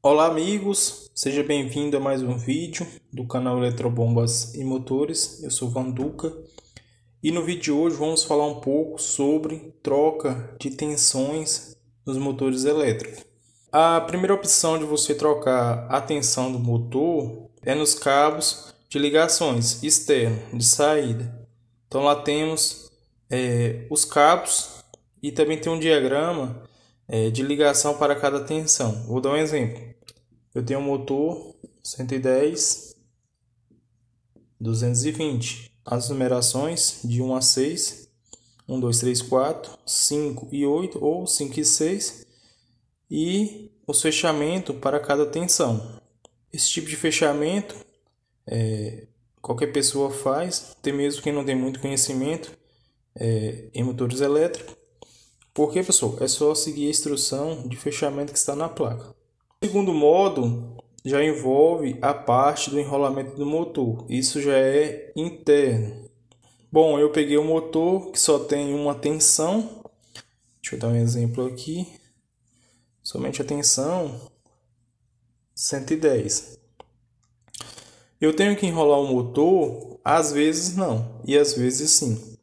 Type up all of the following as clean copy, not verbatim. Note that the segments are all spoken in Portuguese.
Olá amigos, seja bem-vindo a mais um vídeo do canal Eletrobombas e Motores. Eu sou Vanduca e no vídeo de hoje vamos falar um pouco sobre troca de tensões nos motores elétricos. A primeira opção de você trocar a tensão do motor é nos cabos de ligações externos de saída. Então lá temos os cabos e também tem um diagrama de ligação para cada tensão. Vou dar um exemplo. Eu tenho um motor 110, 220. As numerações de 1 a 6, 1, 2, 3, 4, 5 e 8 ou 5 e 6. E os fechamentos para cada tensão. Esse tipo de fechamento qualquer pessoa faz, até mesmo quem não tem muito conhecimento em motores elétricos. Porque, pessoal, é só seguir a instrução de fechamento que está na placa. O segundo modo já envolve a parte do enrolamento do motor. Isso já é interno. Bom, eu peguei um motor que só tem uma tensão. Deixa eu dar um exemplo aqui. Somente a tensão 110. Eu tenho que enrolar o motor? Às vezes não, e às vezes sim.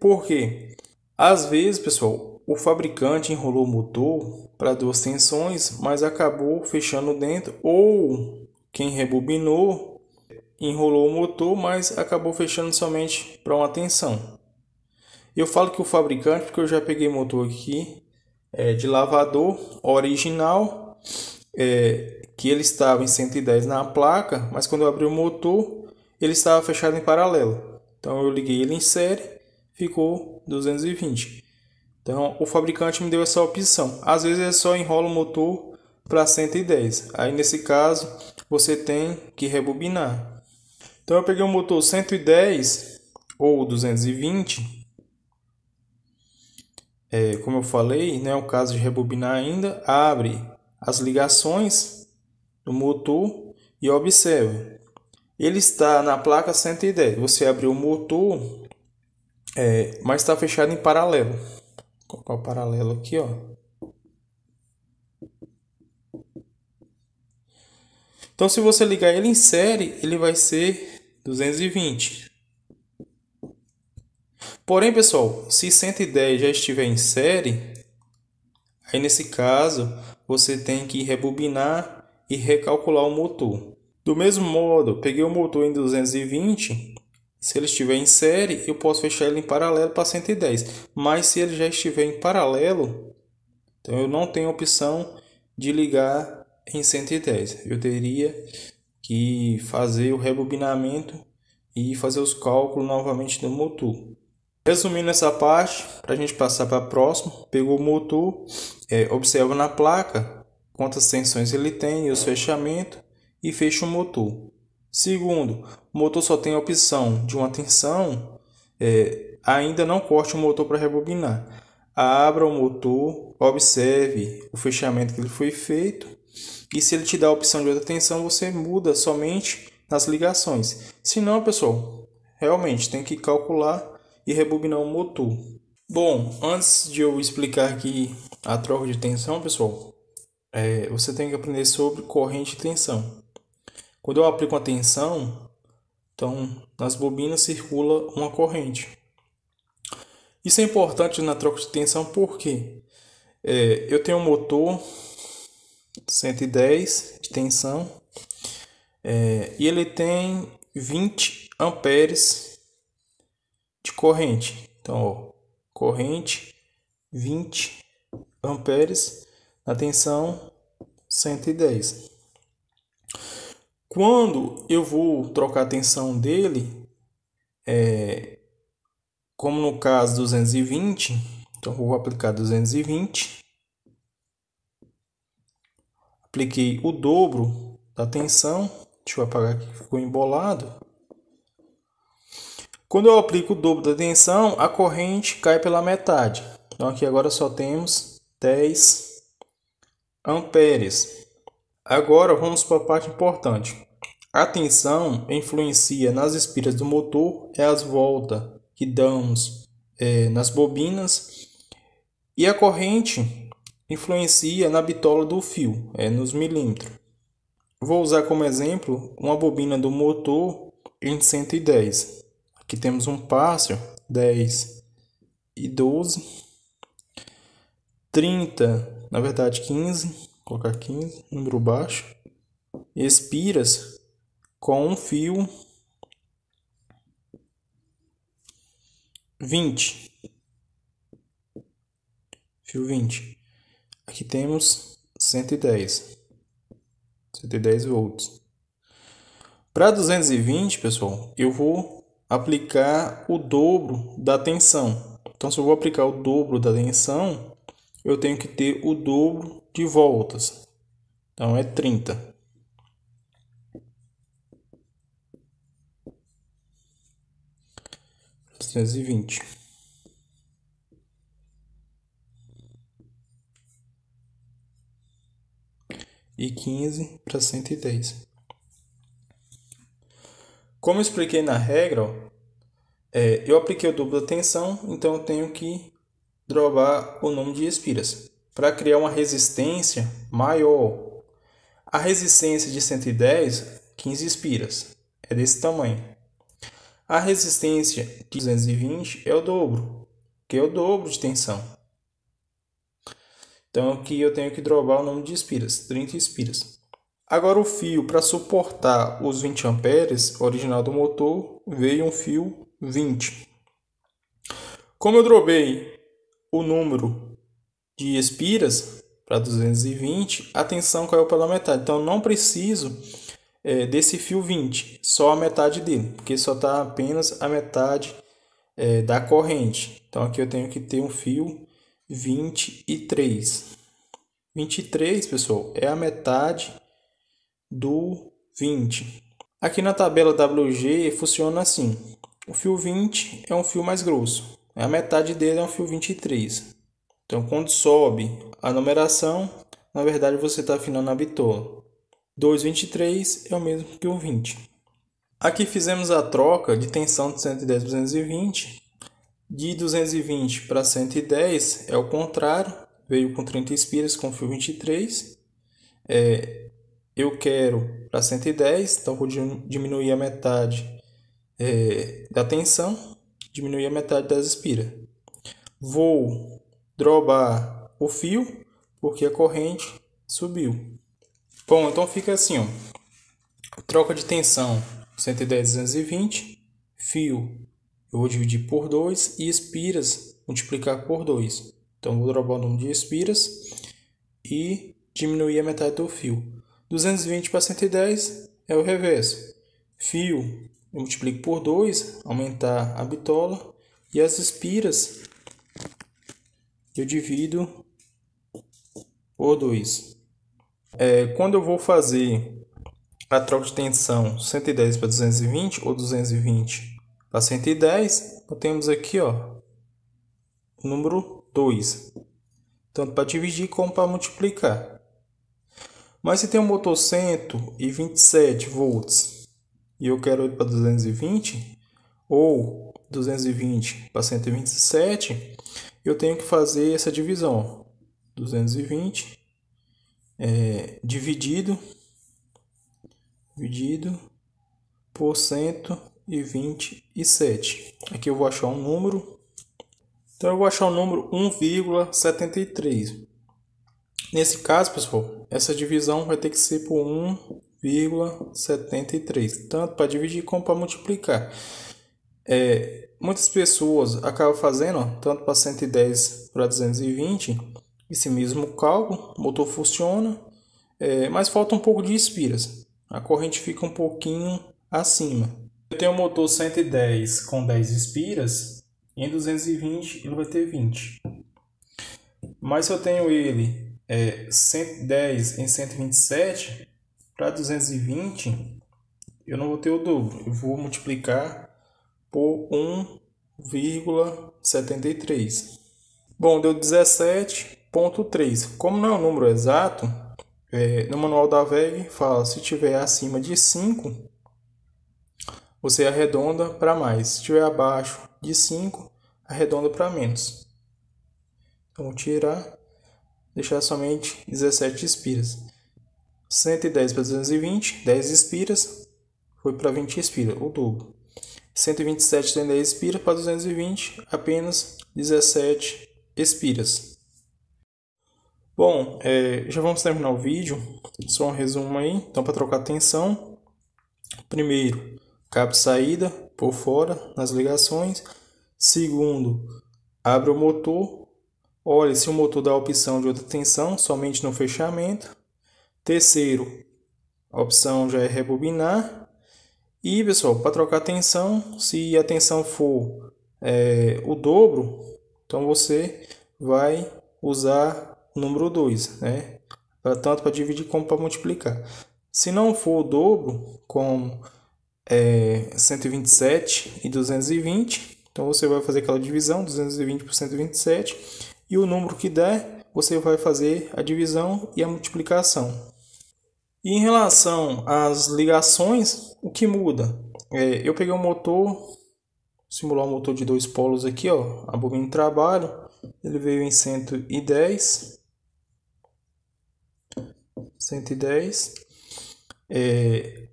Por quê? Às vezes, pessoal, o fabricante enrolou o motor para 2 tensões, mas acabou fechando dentro, ou quem rebobinou enrolou o motor, mas acabou fechando somente para uma tensão. Eu falo que o fabricante, porque eu já peguei motor aqui de lavador original, que ele estava em 110 na placa, mas quando eu abri o motor, ele estava fechado em paralelo. Então eu liguei ele em série, ficou 220. Então o fabricante me deu essa opção. Às vezes é só enrola o motor para 110. Aí nesse caso você tem que rebobinar. Então eu peguei um motor 110 ou 220. Como eu falei, não é o caso de rebobinar ainda. Abre as ligações do motor e observe. Ele está na placa 110. Você abriu o motor, mas está fechado em paralelo. Vou colocar o paralelo aqui, ó. Então, se você ligar ele em série, ele vai ser 220. Porém, pessoal, se 110 já estiver em série, aí nesse caso você tem que rebobinar e recalcular o motor. Do mesmo modo, peguei o motor em 220. Se ele estiver em série, eu posso fechar ele em paralelo para 110. Mas se ele já estiver em paralelo, então eu não tenho opção de ligar em 110. Eu teria que fazer o rebobinamento e fazer os cálculos novamente do motor. Resumindo essa parte, para a gente passar para a próxima, pegou o motor, observa na placa quantas tensões ele tem e os fechamentos e fecha o motor. Segundo, o motor só tem a opção de uma tensão, ainda não corte o motor para rebobinar. Abra o motor, observe o fechamento que ele foi feito e se ele te dá a opção de outra tensão, você muda somente nas ligações. Se não, pessoal, realmente tem que calcular e rebobinar o motor. Bom, antes de eu explicar aqui a troca de tensão, pessoal, você tem que aprender sobre corrente e tensão. Quando eu aplico uma tensão, então nas bobinas circula uma corrente. Isso é importante na troca de tensão porque eu tenho um motor 110 de tensão e ele tem 20 amperes de corrente. Então, ó, corrente 20 amperes na tensão 110. Quando eu vou trocar a tensão dele, como no caso 220, então vou aplicar 220. Apliquei o dobro da tensão. Deixa eu apagar aqui que ficou embolado. Quando eu aplico o dobro da tensão, a corrente cai pela metade. Então aqui agora só temos 10 amperes. Agora vamos para a parte importante. A tensão influencia nas espiras do motor, as voltas que damos nas bobinas. E a corrente influencia na bitola do fio, nos milímetros. Vou usar como exemplo uma bobina do motor em 110. Aqui temos um passo, 10 e 12, 30, na verdade 15, vou colocar 15, número baixo, espiras com um fio 20, fio 20. Aqui temos 110 volts. Para 220, pessoal, eu vou aplicar o dobro da tensão. Então, se eu vou aplicar o dobro da tensão, eu tenho que ter o dobro de voltas. Então, é 30. Para 220. E 15 para 110. Como eu expliquei na regra, eu apliquei o dobro da tensão, então eu tenho que dropar o número de espiras para criar uma resistência maior. A resistência de 110, 15 espiras, é desse tamanho. A resistência de 220 é o dobro, que é o dobro de tensão. Então aqui eu tenho que dropar o número de espiras, 30 espiras. Agora o fio para suportar os 20 amperes original do motor veio um fio 20. Como eu dropei o número de espiras para 220, a tensão caiu pela metade. Então eu não preciso desse fio 20, só a metade dele, porque só está apenas a metade da corrente. Então aqui eu tenho que ter um fio 23. 23, pessoal, é a metade do 20. Aqui na tabela WG funciona assim. O fio 20 é um fio mais grosso. A metade dele é um fio 23. Então, quando sobe a numeração, na verdade você está afinando a bitola. 2,23 é o mesmo que o 20. Aqui fizemos a troca de tensão de 110 para 220. De 220 para 110 é o contrário. Veio com 30 espiras com fio 23. Eu quero para 110, então vou diminuir a metade da tensão, diminuir a metade das espiras. Vou dropar o fio, porque a corrente subiu. Bom, então fica assim, ó. Troca de tensão 110, 220. Fio eu vou dividir por 2 e espiras multiplicar por 2. Então vou dropar o número de espiras e diminuir a metade do fio. 220 para 110 é o reverso. Fio eu multiplico por 2, aumentar a bitola, e as espiras eu divido por 2. Quando eu vou fazer a troca de tensão 110 para 220 ou 220 para 110, nós temos aqui o número 2, tanto para dividir como para multiplicar. Mas se tem um motor 127 volts e eu quero ele para 220 ou 220 para 127, eu tenho que fazer essa divisão. 220 dividido por 127. Aqui eu vou achar um número. Então eu vou achar o número 1,73. Nesse caso, pessoal, essa divisão vai ter que ser por 1,73, tanto para dividir como para multiplicar. Muitas pessoas acabam fazendo, tanto para 110 para 220, esse mesmo cálculo, o motor funciona, mas falta um pouco de espiras. A corrente fica um pouquinho acima. Eu tenho um motor 110 com 10 espiras, e em 220 ele vai ter 20. Mas se eu tenho ele 110 em 127, para 220 eu não vou ter o dobro, eu vou multiplicar por 1,73. Bom, deu 17,3. Como não é um número exato, no manual da WEG fala, se tiver acima de 5, você arredonda para mais. Se tiver abaixo de 5, arredonda para menos. Então, vou tirar deixar somente 17 espiras. 110 para 220, 10 espiras, foi para 20 espiras, o dobro. 127 tem 10 espiras, para 220, apenas 17 espiras. Bom, já vamos terminar o vídeo, só um resumo aí. Então, para trocar tensão, primeiro, cabo de saída por fora nas ligações. Segundo, abre o motor, olhe se o motor dá a opção de outra tensão, somente no fechamento. Terceiro, a opção já é rebobinar. E, pessoal, para trocar tensão, se a tensão for o dobro, então você vai usar o número 2, né? Tanto para dividir como para multiplicar. Se não for o dobro, como 127 e 220, então você vai fazer aquela divisão, 220 por 127, e o número que der, você vai fazer a divisão e a multiplicação. E em relação às ligações, o que muda? Eu peguei um motor, simular um motor de 2 polos aqui, ó, a bobina de trabalho, ele veio em 110.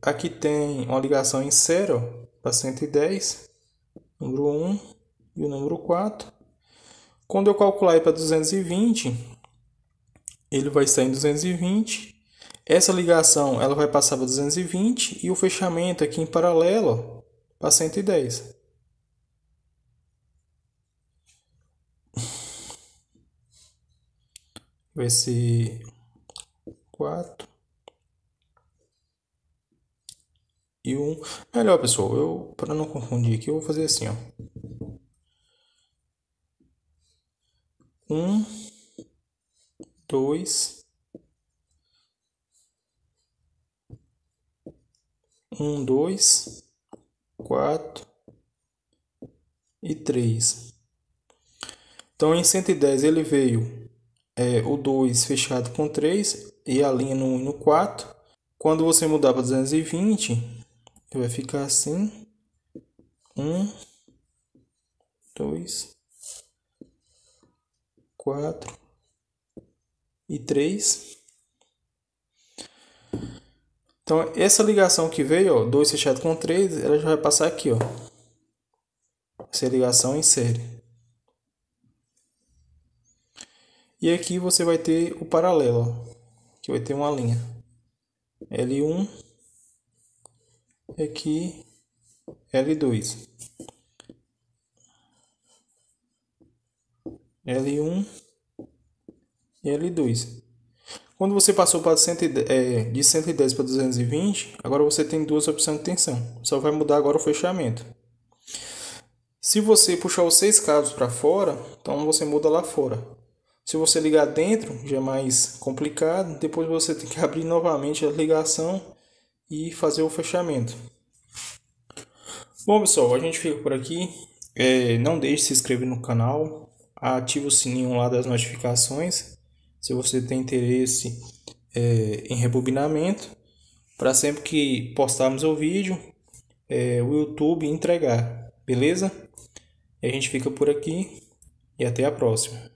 Aqui tem uma ligação em série para 110, número 1 e o número 4. Quando eu calcular para 220, ele vai estar em 220. Essa ligação ela vai passar para 220 e o fechamento aqui em paralelo para 110. Vai ser 4 e 1. Melhor, pessoal, para não confundir aqui, eu vou fazer assim, ó. 1, 2, 1, 2, 4 e 3. Então, em 110 ele veio o 2 fechado com 3 e a linha no 1 e no 4. Quando você mudar para 220, vai ficar assim: 1, 2, 4 e 3. Então, essa ligação que veio, ó, 2 fechado com 3, ela já vai passar aqui, ó. Essa é a ligação em série. E aqui você vai ter o paralelo, ó, que vai ter uma linha L1, aqui L2, L1 e L2. Quando você passou para de 110 para 220, agora você tem duas opções de tensão. Só vai mudar agora o fechamento. Se você puxar os 6 cabos para fora, então você muda lá fora. Se você ligar dentro, já é mais complicado. Depois você tem que abrir novamente a ligação e fazer o fechamento. Bom, pessoal, a gente fica por aqui. Não deixe de se inscrever no canal. Ative o sininho lá das notificações. Se você tem interesse em rebobinamento, para sempre que postarmos o vídeo, o YouTube entregar, beleza? A gente fica por aqui e até a próxima.